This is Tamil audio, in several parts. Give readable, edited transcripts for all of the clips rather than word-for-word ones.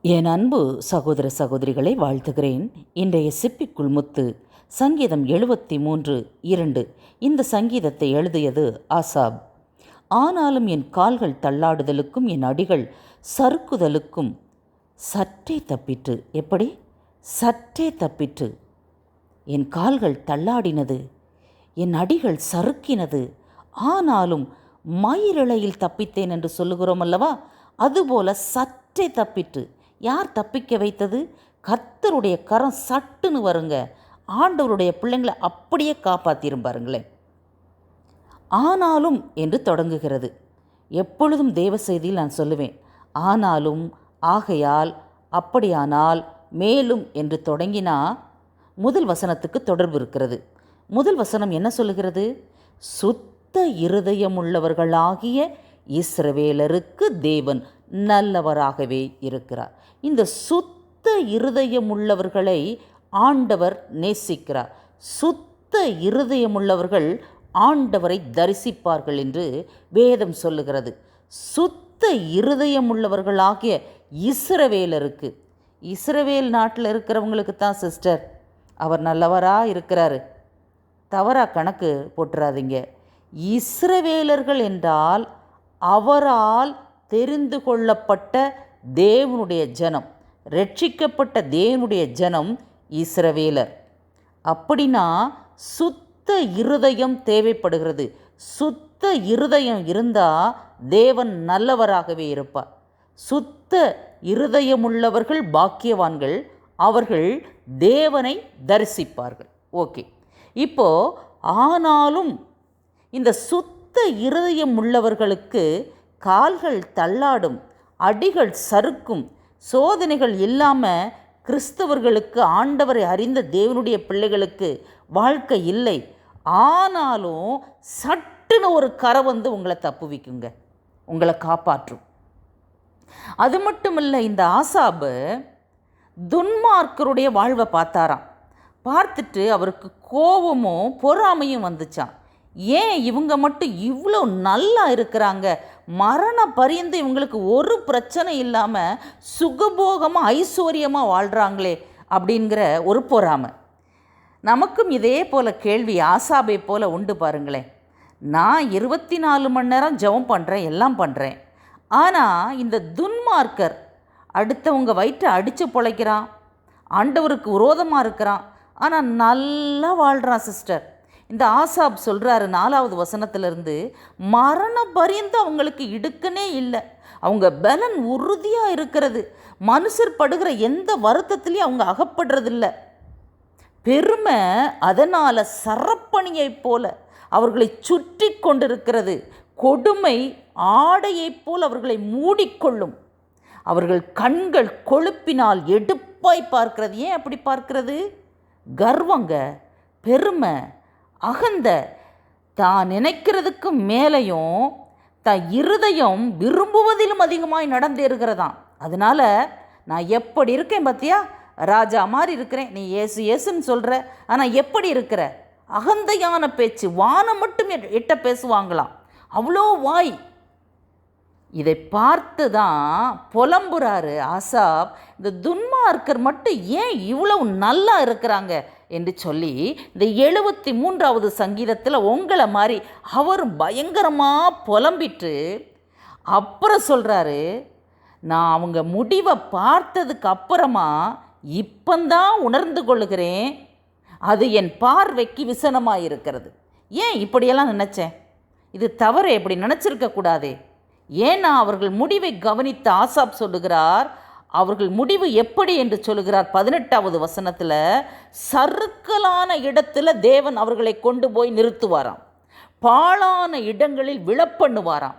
என் அன்பு சகோதர சகோதரிகளை வாழ்த்துகிறேன். இன்றைய சிப்பிக்குள் முத்து சங்கீதம் 73:2. இந்த சங்கீதத்தை எழுதியது ஆசாப். ஆனாலும் என் கால்கள் தள்ளாடுதலுக்கும் என் அடிகள் சறுக்குதலுக்கும் சற்றே தப்பிற்று. எப்படி? சற்றே தப்பிற்று. என் கால்கள் தள்ளாடினது, என் அடிகள் சறுக்கினது. ஆனாலும் மயிரிழையில் தப்பித்தேன் என்று சொல்லுகிறோம் அல்லவா? அதுபோல சற்றே தப்பிற்று. யார் தப்பிக்க வைத்தது? கர்த்தருடைய கரம் சட்டுன்னு வருங்க. ஆண்டவருடைய பிள்ளைங்களை அப்படியே காப்பாற்றிரும் பாருங்களேன். ஆனாலும் என்று தொடங்குகிறது. எப்பொழுதும் தேவ செய்தியில் நான் சொல்லுவேன், ஆனாலும், ஆகையால், அப்படியானால், மேலும் என்று தொடங்கினா முதல் வசனத்துக்கு தொடர்பு இருக்கிறது. முதல் வசனம் என்ன சொல்லுகிறது? சுத்த இருதயமுள்ளவர்களாகிய இஸ்ரவேலருக்கு தேவன் நல்லவராகவே இருக்கிறார். இந்த சுத்த இருதயமுள்ளவர்களை ஆண்டவர் நேசிக்கிறார். சுத்த இருதயமுள்ளவர்கள் ஆண்டவரை தரிசிப்பார்கள் என்று வேதம் சொல்லுகிறது. சுத்த இருதயமுள்ளவர்களாகிய இஸ்ரவேலருக்கு, இஸ்ரவேல் நாட்டில் இருக்கிறவங்களுக்கு தான் சிஸ்டர் அவர் நல்லவராக இருக்கிறாரு, தவறாக கணக்கு போட்டுறாதீங்க. இஸ்ரவேலர்கள் என்றால் அவரால் தெரிந்து கொள்ளப்பட்ட தேவனுடைய ஜனம், ரட்சிக்கப்பட்ட தேவனுடைய ஜனம் இஸ்ரவேலர். அப்படின்னா சுத்த இருதயம் தேவைப்படுகிறது. சுத்த இருதயம் இருந்தால் தேவன் நல்லவராகவே இருப்பார். சுத்த இருதயமுள்ளவர்கள் பாக்கியவான்கள், அவர்கள் தேவனை தரிசிப்பார்கள். ஓகே, இப்போ ஆனாலும் இந்த சுத்த இருதயம் உள்ளவர்களுக்கு கால்கள் தள்ளாடும், அடிகள் சறுக்கும், சோதனைகள் இல்லாமல் கிறிஸ்தவர்களுக்கு, ஆண்டவரை அறிந்த தேவனுடைய பிள்ளைகளுக்கு வாழ்க்கை இல்லை. ஆனாலும் சட்டுன்னு ஒரு கரை வந்து உங்களை தப்புவிக்குங்க, உங்களை காப்பாற்றும். அது மட்டும் இல்லை, இந்த ஆசாபு துன்மார்க்கருடைய வாழ்வை பார்த்தாராம். பார்த்துட்டு அவருக்கு கோபமும் பொறாமையும் வந்துச்சான். ஏன் இவங்க மட்டும் இவ்வளோ நல்லா இருக்கிறாங்க, மரண பரியந்து இவங்களுக்கு ஒரு பிரச்சனை இல்லாமல் சுகபோகமாக ஐஸ்வர்யமாக வாழ்கிறாங்களே அப்படிங்கிற ஒரு பொறாமை. நமக்கும் இதே போல் கேள்வி ஆசாபை போல் உண்டு பாருங்களேன். நான் 24 மணி நேரம் ஜெபம் பண்ணுறேன், எல்லாம் பண்ணுறேன். ஆனால் இந்த துன்மார்க்கர் அடுத்தவங்க வயிற்றை அடித்து பொழைக்கிறான், ஆண்டவருக்கு விரோதமாக இருக்கிறான், ஆனால் நல்லா வாழ்கிறான் சிஸ்டர். இந்த ஆசாப் சொல்கிறாரு 4வது வசனத்திலிருந்து, மரண பரியந்து அவங்களுக்கு இடுக்கனே இல்லை, அவங்க பலன் உறுதியாக இருக்கிறது, மனுஷர் படுகிற எந்த வருத்தத்துலேயும் அவங்க அகப்படுறதில்லை. பெருமை அதனால் சரப்பணியை போல அவர்களை சுற்றி கொண்டிருக்கிறது. கொடுமை ஆடையைப் போல் அவர்களை மூடிக்கொள்ளும். அவர்கள் கண்கள் கொழுப்பினால் எடுப்பாய் பார்க்கிறது. ஏன் அப்படி பார்க்கிறது? கர்வங்க, பெருமை, அகந்த, தான் நினைக்கிறதுக்கு மேலேயும் தான் இருதயம் விரும்புவதிலும் அதிகமாய் நடந்தேறுகிறதாம். அதனால் நான் எப்படி இருக்கேன் பார்த்தியா, ராஜா மாதிரி இருக்கிறேன், நீ ஏசு ஏசுன்னு சொல்கிற, ஆனால் எப்படி இருக்கிற? அகந்தையான பேச்சு, வானம் மட்டும் எட்ட பேசுவாங்களாம், அவ்வளோ வாய். இதை பார்த்து தான் புலம்புறாரு ஆசாப், இந்த துன்மார்க்கர் மட்டும் ஏன் இவ்வளவு நல்லா இருக்கிறாங்க என்று சொல்லி இந்த 73வது சங்கீதத்தில் உங்களை மாதிரி அவரும் பயங்கரமாக புலம்பிட்டு அப்புறம் சொல்கிறாரு, நான் அவங்க முடிவை பார்த்ததுக்கு அப்புறமா இப்பந்தான் உணர்ந்து கொள்ளுகிறேன், அது என் பார்வைக்கு விசனமாக இருக்கிறது. ஏன் இப்படியெல்லாம் நினச்சேன்? இது தவறு, எப்படி நினச்சிருக்கக்கூடாதே. ஏன்னா அவர்கள் முடிவை கவனித்த ஆசாப் சொல்லுகிறார், அவர்கள் முடிவு எப்படி என்று சொல்லுகிறார் 18வது வசனத்தில், சறுக்கலான இடத்துல தேவன் அவர்களை கொண்டு போய் நிறுத்துவாராம், பாழான இடங்களில் விழப்பண்ணுவாராம்.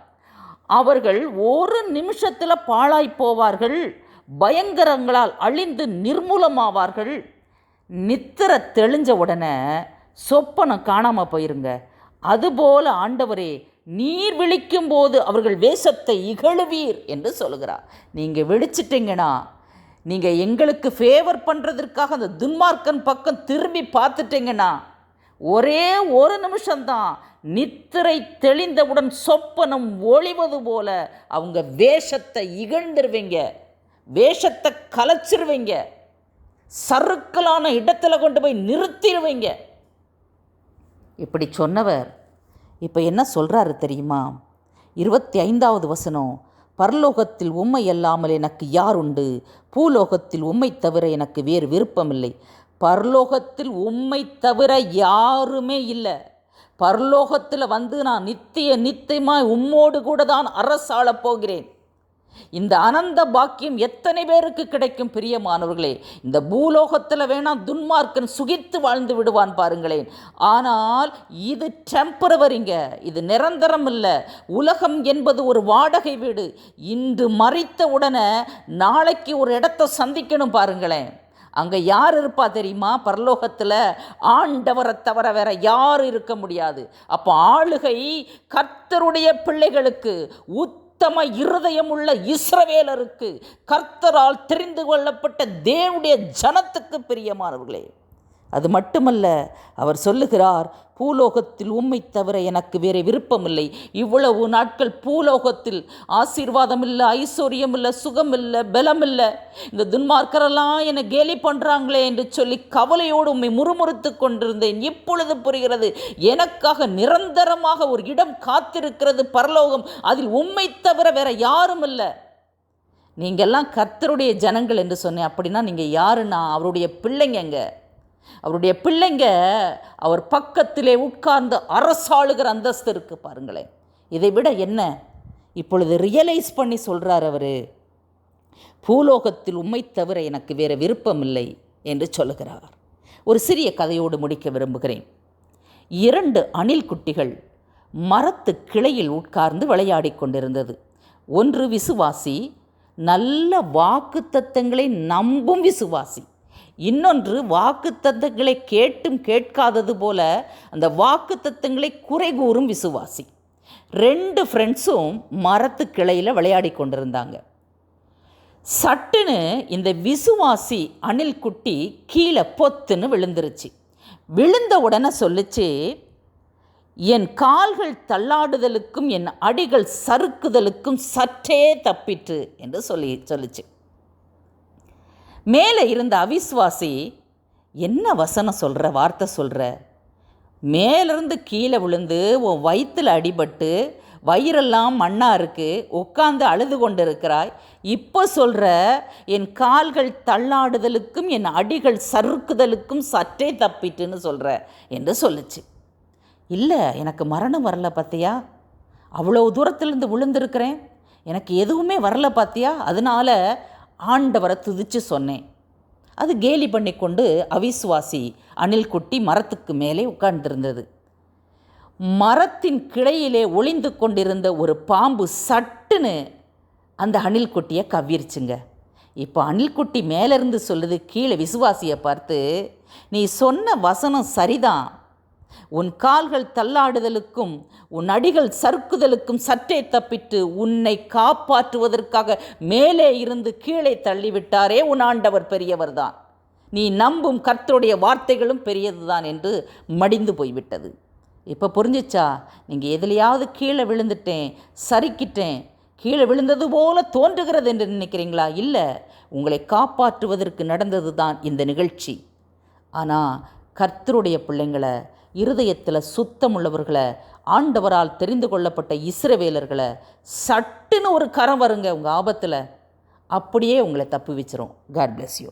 அவர்கள் ஒரு நிமிஷத்தில் பாழாய் போவார்கள், பயங்கரங்களால் அழிந்து நிர்மூலமாவார்கள். நித்திர தெளிஞ்ச உடனே சொப்பனம் காணாமல் போயிருங்க. அதுபோல ஆண்டவரே, நீர் விழிக்கும் போது அவர்கள் வேஷத்தை இகழுவீர் என்று சொல்லுகிறார். நீங்கள் விழிச்சிட்டிங்கன்னா, நீங்கள் எங்களுக்கு ஃபேவர் பண்ணுறதற்காக அந்த துன்மார்க்கன் பக்கம் திரும்பி பார்த்துட்டிங்கன்னா, ஒரே ஒரு நிமிஷம்தான், நித்திரை தெளிந்தவுடன் சொப்பனம் ஒளிவது போல அவங்க வேஷத்தை இகழ்ந்துருவீங்க. வேஷத்தை கலைச்சிருவீங்க, சறுக்கலான இடத்துல கொண்டு போய் நிறுத்திடுவீங்க. இப்படி சொன்னவர் இப்போ என்ன சொல்கிறாரு தெரியுமா? 25வது வசனம், பரலோகத்தில் உம்மை அல்லாமல் எனக்கு யார் உண்டு, பூலோகத்தில் உம்மை தவிர எனக்கு வேறு விருப்பமில்லை. பரலோகத்தில் உம்மை தவிர யாருமே இல்லை. பரலோகத்தில் நான் நித்தியமாய் உம்மோடு கூட தான் அரசாளப் போகிறேன். இந்த அனந்த பாக்கியம் எத்தனை பேருக்கு கிடைக்கும் பிரியமானவர்களே? இந்த பூலோகத்தில் வேணாம் துன்மார்க்கன் சுகித்து வாழ்ந்து விடுவான் பாருங்களேன். ஆனால் இது டெம்பரவரிங்க, இது நிரந்தரம் இல்லை. உலகம் என்பது ஒரு வாடகை வீடு. இன்று மறித்த உடனே நாளைக்கு ஒரு இடத்தை சந்திக்கணும் பாருங்களேன். அங்கே யார் இருப்பா தெரியுமா? பரலோகத்தில் ஆண்டவரை தவிர வேற யாரும் இருக்க முடியாது. அப்போ ஆளுகை கர்த்தருடைய பிள்ளைகளுக்கு, உத்தம இருதயம் உள்ள இஸ்ரவேலருக்கு, கர்த்தரால் தெரிந்து கொள்ளப்பட்ட தேவனுடைய ஜனத்துக்கு பிரியமானவர்களே. அது மட்டுமல்ல, அவர் சொல்லுகிறார், பூலோகத்தில் உம்மை தவிர எனக்கு வேறு விருப்பமில்லை. இவ்வளவு நாட்கள் பூலோகத்தில் ஆசீர்வாதம் இல்லை, ஐஸ்வர்யம் இல்லை, சுகம் இல்லை, பலம் இல்லை, இந்த துன்மார்க்கரெல்லாம் என்னை கேலி பண்ணுறாங்களே என்று சொல்லி கவலையோடு உம்மை முறுமுறுத்து கொண்டிருந்தேன். இப்பொழுது புரிகிறது, எனக்காக நிரந்தரமாக ஒரு இடம் காத்திருக்கிறது பரலோகம். அதில் உம்மை தவிர வேற யாரும் இல்லை. நீங்கள்லாம் கர்த்தருடைய ஜனங்கள் என்று சொன்னேன். அப்படின்னா நீங்கள் யாருன்னா அவருடைய பிள்ளைங்க. அவருடைய பிள்ளைங்க அவர் பக்கத்திலே உட்கார்ந்து அரசாளுகிற அந்தஸ்து இருக்கு பாருங்களேன். இதை விட என்ன இப்பொழுது ரியலைஸ் பண்ணி சொல்கிறார் அவர், பூலோகத்தில் உம்மை தவிர எனக்கு வேறு விருப்பம் இல்லை என்று சொல்லுகிறார். ஒரு சிறிய கதையோடு முடிக்க விரும்புகிறேன். 2 அணில் குட்டிகள் மரத்து கிளையில் உட்கார்ந்து விளையாடி கொண்டிருந்தது. ஒன்று விசுவாசி, நல்ல வாக்குத்தத்தங்களை நம்பும் விசுவாசி. இன்னொன்று வாக்குத்தத்தங்களை கேட்டும் கேட்காதது போல அந்த வாக்குத்தத்தங்களை குறை கூறும் விசுவாசி. 2 ஃப்ரெண்ட்ஸும் மரத்து கிளையில் விளையாடி கொண்டிருந்தாங்க. சட்டுன்னு இந்த விசுவாசி அணில் குட்டி கீழே பொத்துன்னு விழுந்துருச்சு. விழுந்த உடனே சொல்லிச்சு, என் கால்கள் தள்ளாடுதலுக்கும் என் அடிகள் சறுக்குதலுக்கும் சற்றே தப்பிற்று என்று சொல்லிச்சு. மேலே இருந்த அவிஸ்வாசி, என்ன வசனம் சொல்கிற, வார்த்தை சொல்கிற, மேலிருந்து கீழே விழுந்து உன் வயிற்றில் அடிபட்டு வயிறெல்லாம் மண்ணாக இருக்குது, உட்காந்து அழுது கொண்டு இருக்கிறாய், இப்போ சொல்கிற என் கால்கள் தள்ளாடுதலுக்கும் என் அடிகள் சறுக்குதலுக்கும் சற்றே தப்பிட்டுன்னு சொல்கிற என்று சொல்லிச்சு. இல்லை, எனக்கு மரணம் வரல பார்த்தியா, அவ்வளோ தூரத்துலேருந்து விழுந்திருக்கிறேன், எனக்கு எதுவுமே வரல பார்த்தியா, அதனால் ஆண்டவரை துதிச்சு சொன்னேன். அது கேலி பண்ணி கொண்டு அவிசுவாசி அணில் குட்டி மரத்துக்கு மேலே உட்கார்ந்திருந்தது. மரத்தின் கிளையிலே ஒளிந்து கொண்டிருந்த ஒரு பாம்பு சட்டுன்னு அந்த அணில் குட்டியை கவ்விருச்சுங்க. இப்போ அணில் குட்டி மேலேருந்து சொல்லுது கீழே விசுவாசியை பார்த்து, நீ சொன்ன வசனம் சரிதான், உன் கால்கள் தள்ளாடுதலுக்கும் உன் அடிகள் சறுக்குதலுக்கும் சற்றே தப்பிட்டு உன்னை காப்பாற்றுவதற்காக மேலே இருந்து கீழே தள்ளிவிட்டாரே உன் ஆண்டவர் பெரியவர்தான், நீ நம்பும் கர்த்தருடைய வார்த்தைகளும் பெரியதுதான் என்று மடிந்து போய்விட்டது. இப்போ புரிஞ்சிச்சா? நீங்கள் எதுலையாவது கீழே விழுந்துட்டேன், சறுக்கிட்டேன், கீழே விழுந்தது போல தோன்றுகிறது என்று நினைக்கிறீங்களா? இல்லை, உங்களை காப்பாற்றுவதற்கு நடந்தது தான் இந்த நிகழ்ச்சி. ஆனால் கர்த்தருடைய பிள்ளைங்களை, இருதயத்தில் சுத்தமுள்ளவர்களை, ஆண்டவரால் தெரிந்து கொள்ளப்பட்ட இஸ்ரவேலர்களை சட்டுன்னு ஒரு கரம் வருங்க உங்கள் ஆபத்தில், அப்படியே உங்களை தப்பு வச்சிரும். God bless you.